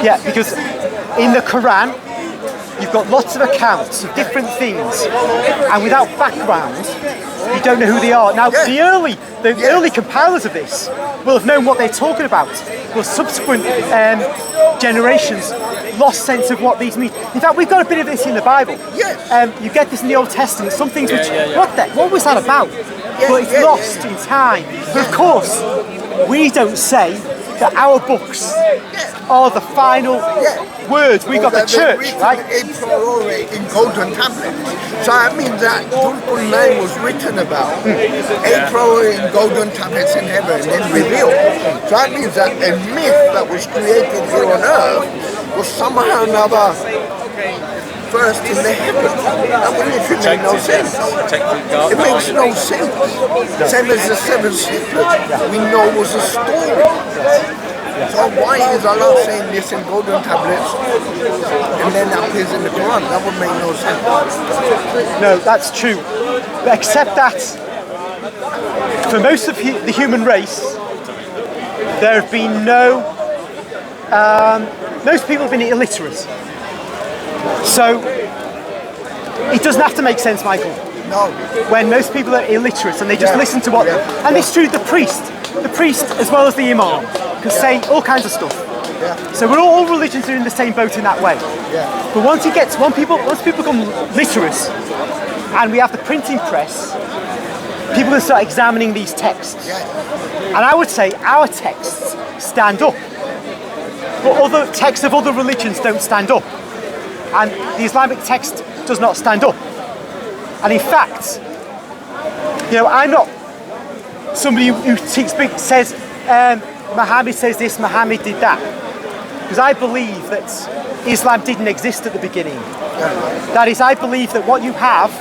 Yeah, because in the Quran, you've got lots of accounts of different things, and without background, you don't know who they are. Now, the early compilers of this will have known what they're talking about, but subsequent generations lost sense of what these mean. In fact, we've got a bit of this in the Bible. You get this in the Old Testament, some things which, what was that about? But it's lost in time. But of course, we don't say that our books are the final words. We got the church, right? In golden tablets. So that means that Tulkul name was written about. April in golden tablets in heaven and then revealed. So that means that a myth that was created here on earth was somehow or another first in the heavens. That would literally make no sense. It makes no sense. Same as the seven secrets we know was a story. So why is Allah saying this in golden tablets and then that appears in the Quran? That would make no sense. No, that's true. But except that for most of the human race, there have been most people have been illiterate. So it doesn't have to make sense, Michael. No. When most people are illiterate and they just listen to what, and it's true, the priest as well as the imam can say all kinds of stuff. So we're all religions are in the same boat in that way. But once people become literate, and we have the printing press, people can start examining these texts. And I would say our texts stand up, but other texts of other religions don't stand up. And the Islamic text does not stand up. And in fact, I'm not somebody who says Muhammad says this, Muhammad did that. Because I believe that Islam didn't exist at the beginning. That is, I believe that what you have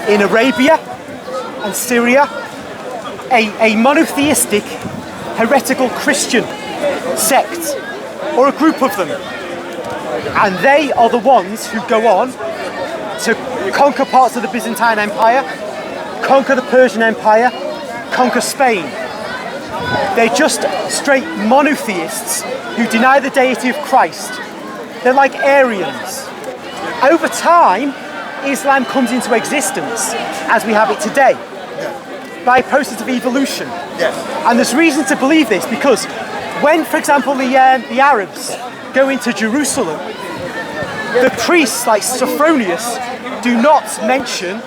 in Arabia and Syria, a monotheistic, heretical Christian sect, or a group of them. And they are the ones who go on to conquer parts of the Byzantine Empire, conquer the Persian Empire, conquer Spain. They're just straight monotheists who deny the deity of Christ. They're like Aryans. Over time, Islam comes into existence as we have it today by a process of evolution. And there's reason to believe this because when, for example, the Arabs go into Jerusalem, the priests like Sophronius do not mention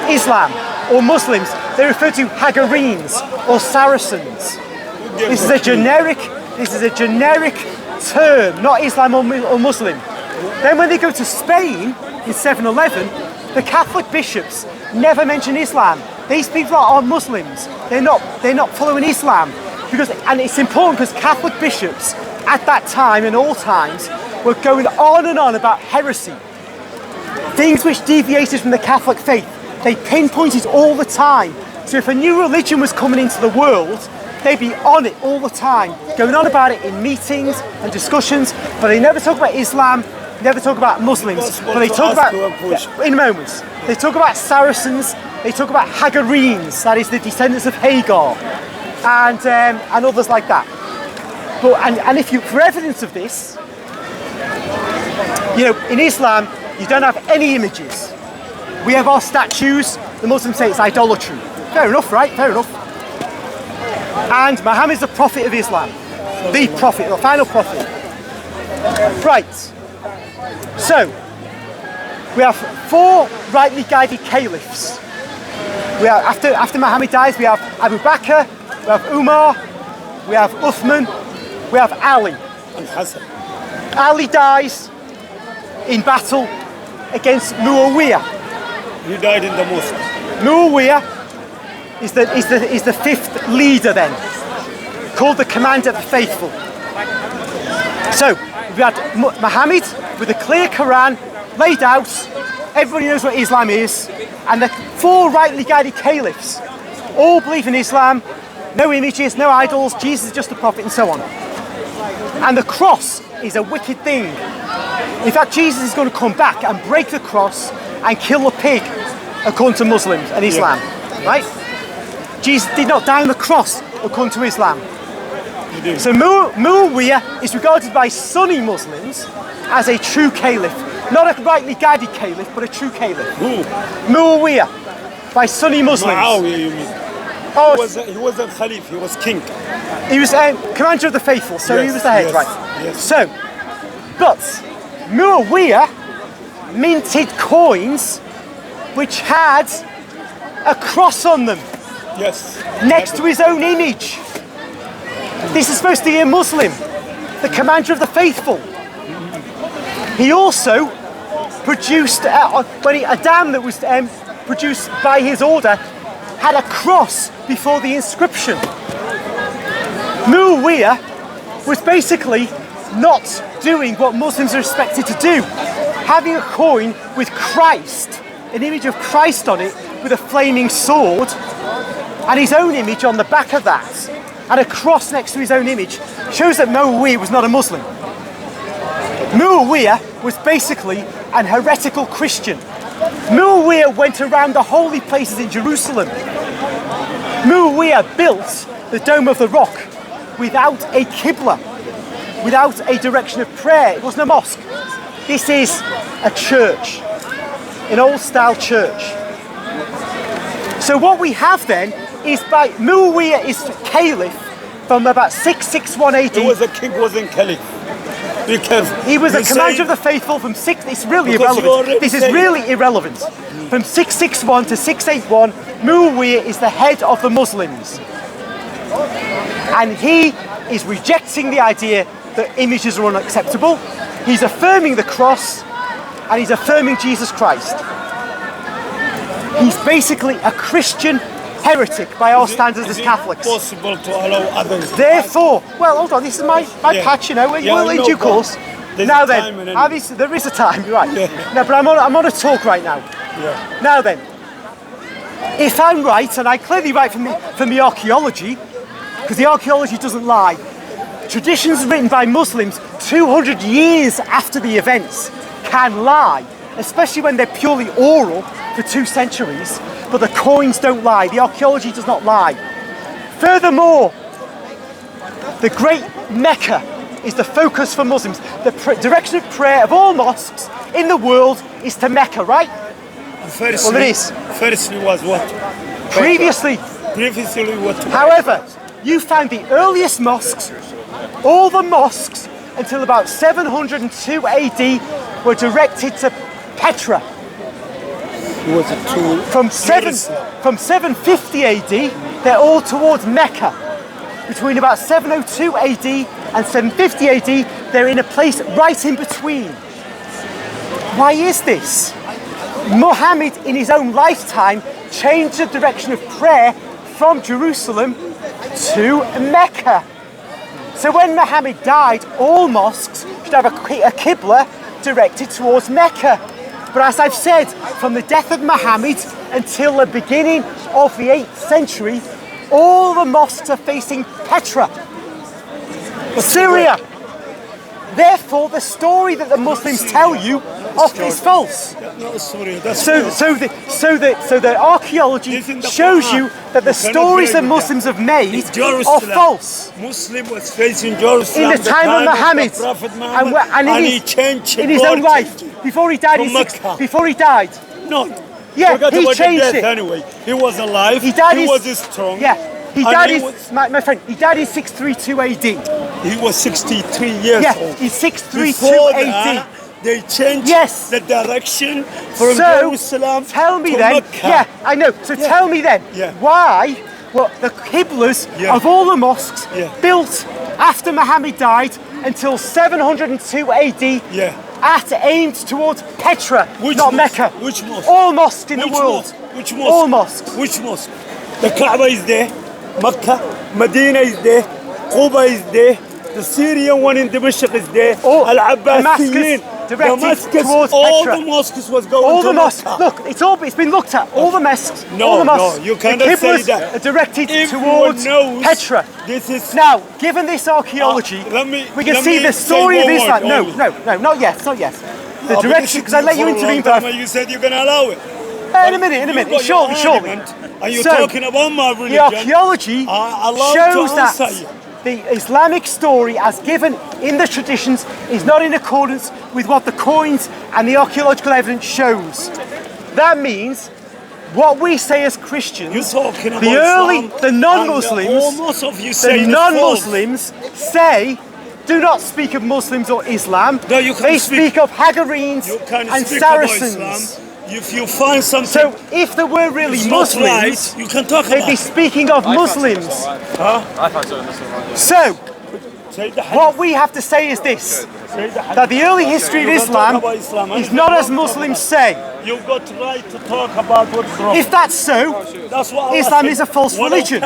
Islam or Muslims. They refer to Hagarenes or Saracens. This is a generic term, not Islam or Muslim. Then when they go to Spain in 711, the Catholic bishops never mention Islam. These people are Muslims. They're not following Islam. And it's important because Catholic bishops at that time and all times were going on and on about heresy. Things which deviated from the Catholic faith. They pinpointed all the time. So if a new religion was coming into the world, they'd be on it all the time, going on about it in meetings and discussions, but they never talk about Islam, never talk about Muslims, but they talk about, in moments, they talk about Saracens, they talk about Hagarenes, that is the descendants of Hagar, and others like that. But and if you, for evidence of this, in Islam, you don't have any images. We have our statues. The Muslims say it's idolatry. Fair enough, right? Fair enough. And Muhammad's the prophet of Islam. The prophet, the final prophet. Right. So, we have 4 rightly guided caliphs. We have, after Muhammad dies, we have Abu Bakr, we have Umar, we have Uthman, we have Ali. Ali dies in battle against Muawiyah. He died in the mosque. Muawiyah is the 5th leader then, called the Commander of the Faithful. So we had Muhammad with a clear Quran laid out. Everybody knows what Islam is, and the 4 rightly guided caliphs all believe in Islam. No images, no idols. Jesus is just a prophet, and so on. And the cross is a wicked thing. In fact, Jesus is going to come back and break the cross and kill a pig, according to Muslims and Islam, right? Jesus did not die on the cross, according to Islam. So Muawiyah is regarded by Sunni Muslims as a true caliph. Not a rightly guided caliph, but a true caliph. Who? Muawiyah, by Sunni Muslims. Muawiyah, you mean? Oh, He wasn't Khalif, he was king. he was commander of the faithful, so he Yes, was the head, yes, right? yes. So, but Muawiyah minted coins which had a cross on them Yes. next to his own image. This is supposed to be a Muslim, the commander of the faithful. He also produced, a dam that was produced by his order had a cross before the inscription. Muawiyah was basically not doing what Muslims are expected to do. Having a coin with Christ, an image of Christ on it with a flaming sword, and his own image on the back of that, and a cross next to his own image, shows that Muawiyah was not a Muslim. Muawiyah was basically an heretical Christian. Muawiyah went around the holy places in Jerusalem. Muawiyah built the Dome of the Rock without a kibla, without a direction of prayer. It wasn't a mosque. This is a church, an old style church. So what we have then is by Muawiyah is caliph from about 661 AD. He was a king, wasn't Caliph. Be careful. He was a You commander say- of the faithful from it's really Because you irrelevant. already This is said- really irrelevant. From 661 to 681, Muawiyah is the head of the Muslims. And he is rejecting the idea that images are unacceptable. He's affirming the cross and he's affirming Jesus Christ. He's basically a Christian heretic by our standards as Catholics. Is it possible to allow others? Therefore, well, hold on, this is my Yeah. patch, you know, Yeah, well, in no due problem. course. There's Now a then, time and obviously there is a time, you're right. Yeah. No, but I'm on a talk right now. Yeah. Now then, if I'm right, and I'm clearly right from the archaeology, because the archaeology doesn't lie, traditions written by Muslims 200 years after the events can lie, especially when they're purely oral for 2 centuries, but the coins don't lie, the archaeology does not lie. Furthermore, the great Mecca is the focus for Muslims. The direction of prayer of all mosques in the world is to Mecca, right? Firstly, Well, it is. Firstly was what? Previously, Previously what? however, you found the earliest mosques, all the mosques until about 702 AD were directed to Petra. Was it too? From 750 AD, they're all towards Mecca. Between about 702 AD and 750 AD, they're in a place right in between. Why is this? Muhammad, in his own lifetime, changed the direction of prayer from Jerusalem to Mecca. So when Muhammad died, all mosques should have a kibla directed towards Mecca. But as I've said, from the death of Muhammad until the beginning of the 8th century, all the mosques are facing Petra, Syria. Therefore, the story that the Muslims tell you is false. No, sorry, that's So the archaeology It's in the shows Quran. you that the You cannot stories play that with Muslims have made are Jerusalem. false. Muslim was facing Jerusalem In the time of Muhammad, the Prophet Muhammad, and and he in changed his own God life, before he died, from Mecca. before he died. No, Yeah, forget he about the changed death it. anyway. He was alive. He died. He in- was strong. Yeah, he and died. he In, was, my friend, he died in 632 AD. he was 63 years Yeah, old. in 632 Before AD. that, they changed Yes. the direction from So Jerusalem tell me to then. Mecca. Yeah, I know. So tell me then. Yeah. Why? Well, the qiblas Yeah. of all the mosques Yeah. built after Muhammad died until 702 AD. Yeah. Aimed towards Petra, Which not mosque? Mecca. Which mosque? All mosques in Which the world. mosque? Which mosque? All mosques. Which mosque? The Kaaba is there, Mecca, Medina is there, Quba is there, the Syrian one in Damascus is there, All- Al-Abbasiyin, Damascus directed towards all Petra. the mosques was going All to the mosques. Mecca. Look, it's been looked at. All the mosques. No, all the mosques. no, you the cannot say qiblas that. are directed Everyone towards knows Petra. This is Now, given this archaeology, let me- we can let see me the say story of one Islam. word No, only. no, not yet, not yet. The but direction, because I let you for a long intervene, time but You said you're going to allow it. in a minute, You got surely, your surely. argument, And you're So, talking about my religion. The archaeology I love shows to that answer you. the Islamic story as given in the traditions is not in accordance with what the coins and the archaeological evidence shows. That means what we say as Christians, the non-Muslims say, do not speak of Muslims or Islam. No, they speak of Hagarenes and Saracens. If you find something, so if there were really Muslims, right, you can talk they'd be speaking of Muslims. So what we have to say is this, that the early history of Islam is not as Muslims say. You've got right to talk about what's wrong. If that's so, Islam is a false religion.